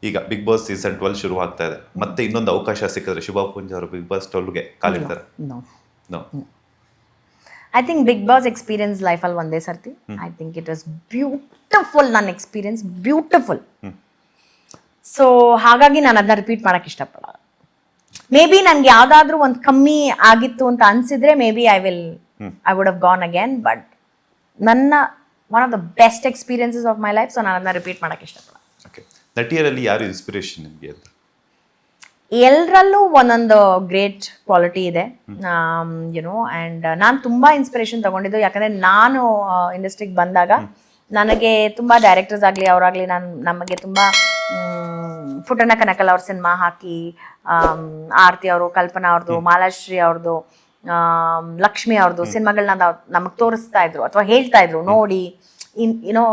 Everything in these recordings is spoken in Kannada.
ಈಗ ಬಿಗ್ ಬಾಸ್ ಸೀಸನ್ 12 ಶುರು ಆಗ್ತಾ ಇದೆ, ಮತ್ತೆ ಇನ್ನೊಂದು ಅವಕಾಶ ಸಿಕ್ಕಿದ್ರೆ ಶುಭಾ ಪುಂಜ್ ಅವರು ಬಿಗ್ ಬಾಸ್ 12ಗೆ ಕಾಲಿಡ್ತಾರೆ? No no. I think Bigg Boss experience ಲೈಫಲ್ಲಿ ಒಂದೇ ಸರ್ತಿ. I think it was beautiful. ನನ್ನ ಎಕ್ಸ್ಪೀರಿಯನ್ಸ್ ಬ್ಯೂಟಿಫುಲ್. ಸೊ ಹಾಗಾಗಿ ನಾನು ಅದನ್ನ ರಿಪೀಟ್ ಮಾಡಕ್ಕೆ ಇಷ್ಟಪಡಲ್ಲ. ಮೇ ಬಿ ನನಗೆ ಯಾವುದಾದ್ರೂ ಒಂದು ಕಮ್ಮಿ ಆಗಿತ್ತು ಅಂತ ಅನ್ಸಿದ್ರೆ maybe I would have gone again. But ನನ್ನ one of the best experiences of my life. So ನಾನು ಅದನ್ನ ರಿಪೀಟ್ ಮಾಡಕ್ಕೆ ಇಷ್ಟಪಡಲ್ಲ. ಓಕೆ, ನಟಿಯರಲ್ಲಿ ಯಾರು ಇನ್ಸ್ಪಿರೇಷನ್ ನಿಮಗೆ ಅಂತ? ಎಲ್ಲರಲ್ಲೂ ಒಂದೊಂದು ಗ್ರೇಟ್ ಕ್ವಾಲಿಟಿ ಇದೆ, ಯುನೋ. ಆ್ಯಂಡ್ ನಾನು ತುಂಬ ಇನ್ಸ್ಪಿರೇಷನ್ ತಗೊಂಡಿದ್ದು, ಯಾಕಂದರೆ ನಾನು ಇಂಡಸ್ಟ್ರಿಗೆ ಬಂದಾಗ ನನಗೆ ತುಂಬ ಡೈರೆಕ್ಟರ್ಸ್ ಆಗಲಿ ಅವರಾಗಲಿ ನಮಗೆ ತುಂಬ ಪುಟ್ಟಣ್ಣ ಕನಕಲ್ ಅವ್ರ ಸಿನಿಮಾ ಹಾಕಿ, ಆರತಿ ಅವರು, ಕಲ್ಪನಾ ಅವ್ರದ್ದು, ಮಾಲಾಶ್ರೀ ಅವ್ರದ್ದು, ಲಕ್ಷ್ಮಿ ಅವ್ರದ್ದು ಸಿನಿಮಾಗಳನ್ನ ನಮಗೆ ತೋರಿಸ್ತಾ ಇದ್ರು ಅಥವಾ ಹೇಳ್ತಾ ಇದ್ರು, ನೋಡಿ ಏನೋ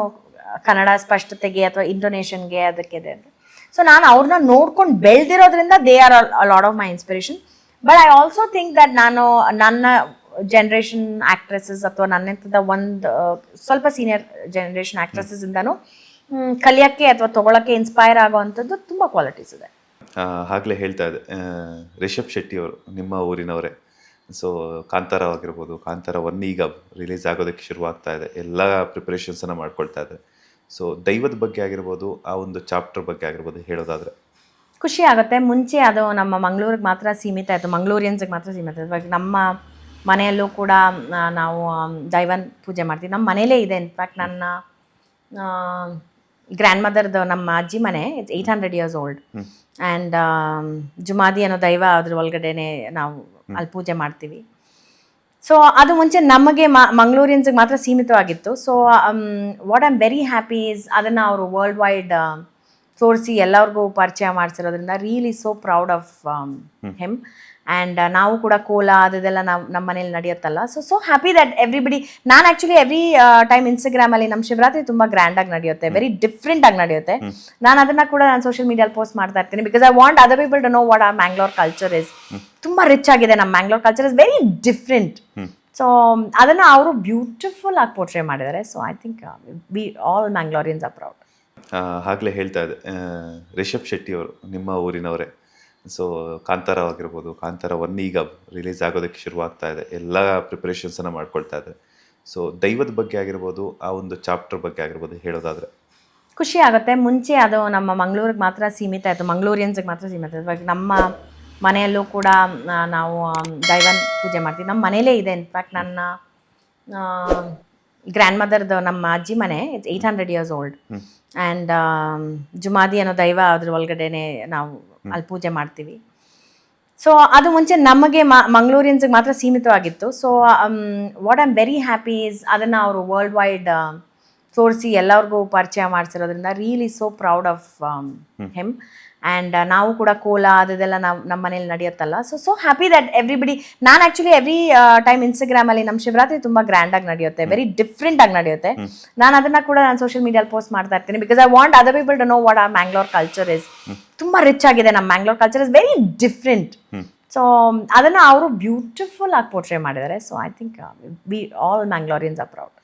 ಕನ್ನಡ ಸ್ಪಷ್ಟತೆಗೆ ಅಥವಾ ಇಂಟೋನೇಷನ್ಗೆ ಅದಕ್ಕೆ ಅಂತ. ಸೊ ನಾನು ಅವ್ರನ್ನ ನೋಡ್ಕೊಂಡು ಬೆಳೆದಿರೋದ್ರಿಂದ they are a lot of my inspiration. But I also think that ನಾನು ನನ್ನ ಜನ್ರೇಷನ್ ಆ್ಯಕ್ಟ್ರೆಸಸ್ ಅಥವಾ ನನ್ನಿಂದ ಒಂದು ಸ್ವಲ್ಪ ಸೀನಿಯರ್ ಜನ್ರೇಷನ್ ಆ್ಯಕ್ಟ್ರೆಸಸ್ ಇಂದನೂ ಕಲಿಯೋಕ್ಕೆ ಅಥವಾ ತೊಗೊಳಕ್ಕೆ ಇನ್ಸ್ಪೈರ್ ಆಗೋವಂಥದ್ದು ತುಂಬ ಕ್ವಾಲಿಟೀಸ್ ಇದೆ. ಆಗಲೇ ಹೇಳ್ತಾ ಇದೆ, ರಿಷಬ್ ಶೆಟ್ಟಿ ಅವರು ನಿಮ್ಮ ಊರಿನವರೇ. ಸೊ ಕಾಂತಾರ ಆಗಿರ್ಬೋದು, ಕಾಂತಾರ 1 ಈಗ ರಿಲೀಸ್ ಆಗೋದಕ್ಕೆ ಶುರುವಾಗ್ತಾ ಇದೆ, ಎಲ್ಲ ಪ್ರಿಪ್ರೇಷನ್ಸನ್ನು ಮಾಡ್ಕೊಳ್ತಾ ಇದೆ. ಸೊ ದೈವದ ಬಗ್ಗೆ ಆಗಿರ್ಬೋದು, ಆ ಒಂದು ಚಾಪ್ಟರ್ ಬಗ್ಗೆ ಆಗಿರ್ಬೋದು ಹೇಳೋದಾದರೆ ಖುಷಿ ಆಗುತ್ತೆ. ಮುಂಚೆ ಅದು ನಮ್ಮ ಮಂಗಳೂರಿಗೆ ಮಾತ್ರ ಸೀಮಿತ ಆಯಿತು, ಮಂಗಳೂರಿಯನ್ಸ್ಗೆ ಮಾತ್ರ ಸೀಮಿತ ಆಯಿತು. ಇವಾಗ ನಮ್ಮ ಮನೆಯಲ್ಲೂ ಕೂಡ ನಾವು ದೈವನ ಪೂಜೆ ಮಾಡ್ತೀವಿ. ನಮ್ಮ ಮನೇಲೇ ಇದೆ. ಇನ್ಫ್ಯಾಕ್ಟ್ ನನ್ನ ಗ್ರ್ಯಾಂಡ್ ಮದರ್ದು, ನಮ್ಮ ಅಜ್ಜಿ ಮನೆ, it's 800 years old. And Jumadi ಅನ್ನೋ ದೈವ ಅದ್ರ ಒಳಗಡೆನೆ ನಾವು ಅಲ್ಲಿ ಪೂಜೆ ಮಾಡ್ತೀವಿ. ಸೊ ಅದು ಮುಂಚೆ ನಮಗೆ ಮಂಗಳೂರಿಯನ್ಸ್ಗೆ ಮಾತ್ರ ಸೀಮಿತವಾಗಿತ್ತು. So what I am very happy is ಅದನ್ನು ಅವರು ವರ್ಲ್ಡ್ ವೈಡ್ ತೋರಿಸಿ ಎಲ್ಲರಿಗೂ ಪರಿಚಯ ಮಾಡಿಸಿರೋದ್ರಿಂದ really so proud of him. And ನಾವು ಕೂಡ ಕೋಲ ಅದೆಲ್ಲ ನಮ್ಮ ಮನೇಲಿ ನಡೆಯುತ್ತಲ್ಲ. So happy that everybody. ನಾನು ಆ್ಯಕ್ಚುಲಿ ಎವ್ರಿ ಟೈಮ್ ಇನ್ಸ್ಟಾಗ್ರಾಮಲ್ಲಿ ನಮ್ಮ ಶಿವರಾತ್ರಿ ತುಂಬ ಗ್ರ್ಯಾಂಡಾಗಿ ನಡೆಯುತ್ತೆ, ವೆರಿ ಡಿಫ್ರೆಂಟಾಗಿ ನಡೆಯುತ್ತೆ. ನಾನು ಅದನ್ನು ಕೂಡ ನಾನು ಸೋಷಿಯಲ್ ಮೀಡಿಯಲ್ಲಿ ಪೋಸ್ಟ್ ಮಾಡ್ತಾ ಇರ್ತೀನಿ, because I want other people to know what are Mangalore culture is. ತುಂಬ ರಿಚ್ ಆಗಿದೆ ನಮ್ಮ Mangalore culture, is very different. So ಅದನ್ನು ಅವರು ಬ್ಯೂಟಿಫುಲ್ ಆಗಿ ಪೋರ್ಟ್ರೇ ಮಾಡಿದ್ದಾರೆ. So I think we all Mangaloreans are proud. ಆಗಲೇ ಹೇಳ್ತಾ ಇದೆ, ರಿಷಬ್ ಶೆಟ್ಟಿ ಅವರು ನಿಮ್ಮ ಊರಿನವರೇ. ಸೊ ಕಾಂತಾರ ಆಗಿರ್ಬೋದು, ಕಾಂತಾರ 1 ಈಗ ರಿಲೀಸ್ ಆಗೋದಕ್ಕೆ ಶುರುವಾಗ್ತಾ ಇದೆ, ಎಲ್ಲ ಪ್ರಿಪ್ರೇಷನ್ಸನ್ನು ಮಾಡ್ಕೊಳ್ತಾ ಇದೆ. ಸೊ ದೈವದ ಬಗ್ಗೆ ಆಗಿರ್ಬೋದು, ಆ ಒಂದು ಚಾಪ್ಟರ್ ಬಗ್ಗೆ ಆಗಿರ್ಬೋದು ಹೇಳೋದಾದರೆ ಖುಷಿ ಆಗುತ್ತೆ. ಮುಂಚೆ ಅದು ನಮ್ಮ ಮಂಗಳೂರಿಗೆ ಮಾತ್ರ ಸೀಮಿತ ಆಯಿತು, ಮಂಗಳೂರಿಯನ್ಸ್ಗೆ ಮಾತ್ರ ಸೀಮಿತ ಆಯಿತು. ಇವಾಗ ನಮ್ಮ ಮನೆಯಲ್ಲೂ ಕೂಡ ನಾವು ದೈವನ ಪೂಜೆ ಮಾಡ್ತೀವಿ. ನಮ್ಮ ಮನೇಲೇ ಇದೆ. ಇನ್ಫ್ಯಾಕ್ಟ್ ನನ್ನ ಗ್ರ್ಯಾಂಡ್ ಮದರ್ದು, ನಮ್ಮ ಅಜ್ಜಿ ಮನೆ, it's 800 years old. And Jumadi ಅನ್ನೋ ದೈವ ಅದ್ರ ಒಳಗಡೆನೆ ನಾವು ಅಲ್ಲಿ ಪೂಜೆ ಮಾಡ್ತೀವಿ. ಸೊ ಅದು ಮುಂಚೆ ನಮಗೆ ಮಂಗಳೂರಿಯನ್ಸ್ಗೆ ಮಾತ್ರ ಸೀಮಿತವಾಗಿತ್ತು. So what I am very happy is ಅದನ್ನು ಅವರು ವರ್ಲ್ಡ್ ವೈಡ್ ತೋರಿಸಿ ಎಲ್ಲರಿಗೂ ಪರಿಚಯ ಮಾಡಿಸಿರೋದ್ರಿಂದ really so proud of him. And ನಾವು ಕೂಡ ಕೋಲ ಅದೆಲ್ಲ ನಮ್ಮ ಮನೇಲಿ ನಡೆಯುತ್ತಲ್ಲ. So happy that everybody. ನಾನು ಆ್ಯಕ್ಚುಲಿ ಎವ್ರಿ ಟೈಮ್ ಇನ್ಸ್ಟಾಗ್ರಾಮಲ್ಲಿ ನಮ್ಮ ಶಿವರಾತ್ರಿ ತುಂಬ ಗ್ರ್ಯಾಂಡಾಗಿ ನಡೆಯುತ್ತೆ, ವೆರಿ ಡಿಫ್ರೆಂಟಾಗಿ ನಡೆಯುತ್ತೆ. ನಾನು ಅದನ್ನು ಕೂಡ ನಾನು ಸೋಷಿಯಲ್ ಮೀಡಿಯಲ್ಲಿ ಪೋಸ್ಟ್ ಮಾಡ್ತಾ ಇರ್ತೀನಿ, because I want other people to know what are Mangalore culture is. ತುಂಬ ರಿಚ್ ಆಗಿದೆ ನಮ್ಮ Mangalore culture, is very different. So ಅದನ್ನು ಅವರು ಬ್ಯೂಟಿಫುಲ್ ಆಗಿ ಪೋರ್ಟ್ರೇ ಮಾಡಿದ್ದಾರೆ. So I think we all Mangaloreans are proud.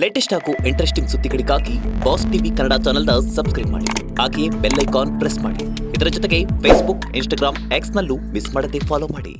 Latest ಹಾಗೂ ಇಂಟ್ರೆಸ್ಟಿಂಗ್ ಸುದ್ದಿಗಳಿಗಾಗಿ ಬಾಸ್ ಟಿವಿ ಕನ್ನಡ ಚಾನೆಲ್ನ ಸಬ್ಸ್ಕ್ರೈಬ್ ಮಾಡಿ, ಹಾಗೆಯೇ ಬೆಲ್ ಐಕಾನ್ ಪ್ರೆಸ್ ಮಾಡಿ. ಇದರ ಜೊತೆಗೆ ಫೇಸ್ಬುಕ್, ಇನ್ಸ್ಟಾಗ್ರಾಮ್, ಎಕ್ಸ್ನಲ್ಲೂ ಮಿಸ್ ಮಾಡದೆ ಫಾಲೋ ಮಾಡಿ.